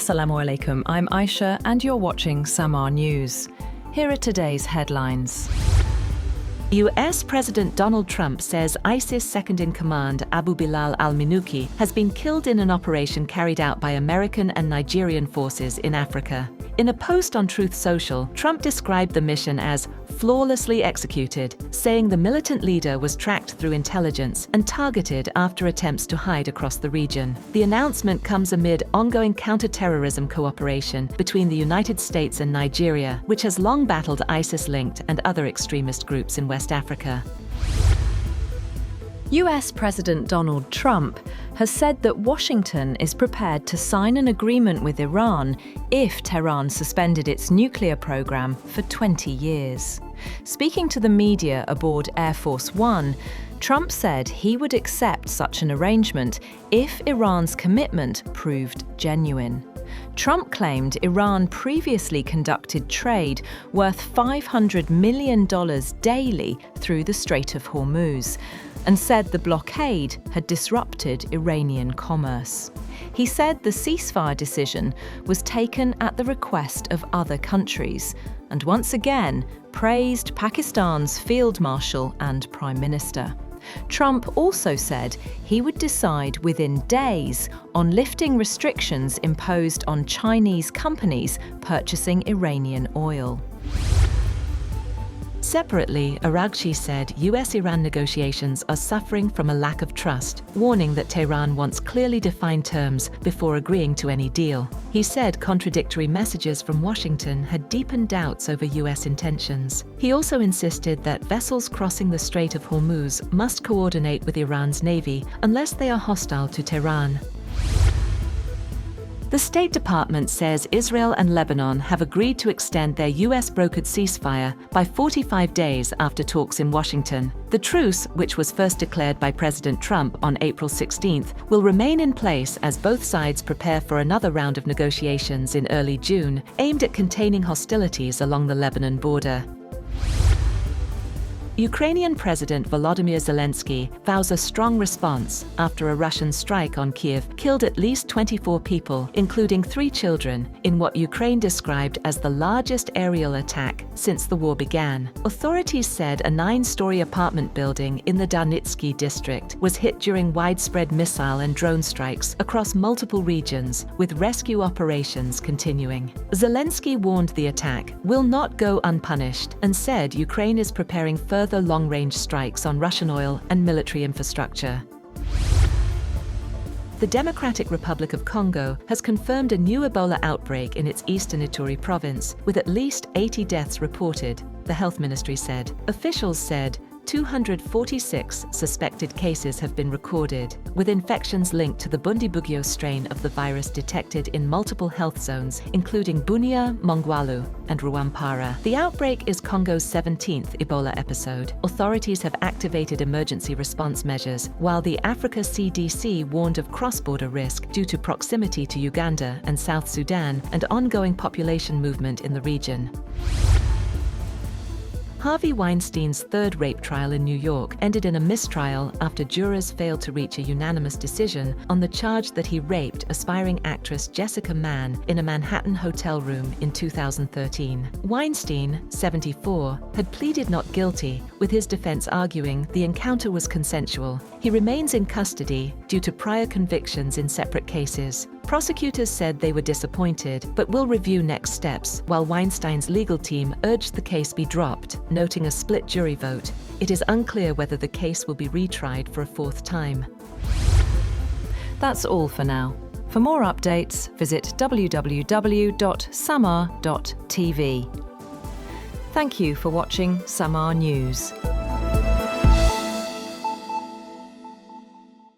Assalamu alaikum, I'm Aisha and you're watching SAMAA News. Here are today's headlines. US President Donald Trump says ISIS second-in-command Abu Bilal al-Minuki has been killed in an operation carried out by American and Nigerian forces in Africa. In a post on Truth Social, Trump described the mission as flawlessly executed, saying the militant leader was tracked through intelligence and targeted after attempts to hide across the region. The announcement comes amid ongoing counter-terrorism cooperation between the United States and Nigeria, which has long battled ISIS-linked and other extremist groups in West Africa. US President Donald Trump has said that Washington is prepared to sign an agreement with Iran if Tehran suspended its nuclear program for 20 years. Speaking to the media aboard Air Force One, Trump said he would accept such an arrangement if Iran's commitment proved genuine. Trump claimed Iran previously conducted trade worth $500 million daily through the Strait of Hormuz, and said the blockade had disrupted Iranian commerce. He said the ceasefire decision was taken at the request of other countries, and once again praised Pakistan's Field Marshal and Prime Minister. Trump also said he would decide within days on lifting restrictions imposed on Chinese companies purchasing Iranian oil. Separately, Araghchi said US-Iran negotiations are suffering from a lack of trust, warning that Tehran wants clearly defined terms before agreeing to any deal. He said contradictory messages from Washington had deepened doubts over US intentions. He also insisted that vessels crossing the Strait of Hormuz must coordinate with Iran's navy unless they are hostile to Tehran. The State Department says Israel and Lebanon have agreed to extend their US-brokered ceasefire by 45 days after talks in Washington. The truce, which was first declared by President Trump on April 16th, will remain in place as both sides prepare for another round of negotiations in early June, aimed at containing hostilities along the Lebanon border. Ukrainian President Volodymyr Zelensky vows a strong response after a Russian strike on Kyiv killed at least 24 people, including 3 children, in what Ukraine described as the largest aerial attack since the war began. Authorities said a 9-story apartment building in the Darnitsky district was hit during widespread missile and drone strikes across multiple regions, with rescue operations continuing. Zelensky warned the attack will not go unpunished and said Ukraine is preparing further long-range strikes on Russian oil and military infrastructure. The Democratic Republic of Congo has confirmed a new Ebola outbreak in its eastern Ituri province, with at least 80 deaths reported, the health ministry said. Officials said 246 suspected cases have been recorded, with infections linked to the Bundibugyo strain of the virus detected in multiple health zones, including Bunia, Mongwalu, and Rwampara. The outbreak is Congo's 17th Ebola episode. Authorities have activated emergency response measures, while the Africa CDC warned of cross-border risk due to proximity to Uganda and South Sudan and ongoing population movement in the region. Harvey Weinstein's third rape trial in New York ended in a mistrial after jurors failed to reach a unanimous decision on the charge that he raped aspiring actress Jessica Mann in a Manhattan hotel room in 2013. Weinstein, 74, had pleaded not guilty, with his defense arguing the encounter was consensual. He remains in custody due to prior convictions in separate cases. Prosecutors said they were disappointed, but will review next steps, while Weinstein's legal team urged the case be dropped, noting a split jury vote. It is unclear whether the case will be retried for a 4th time. That's all for now. For more updates, visit www.samaa.tv. Thank you for watching SAMAA News.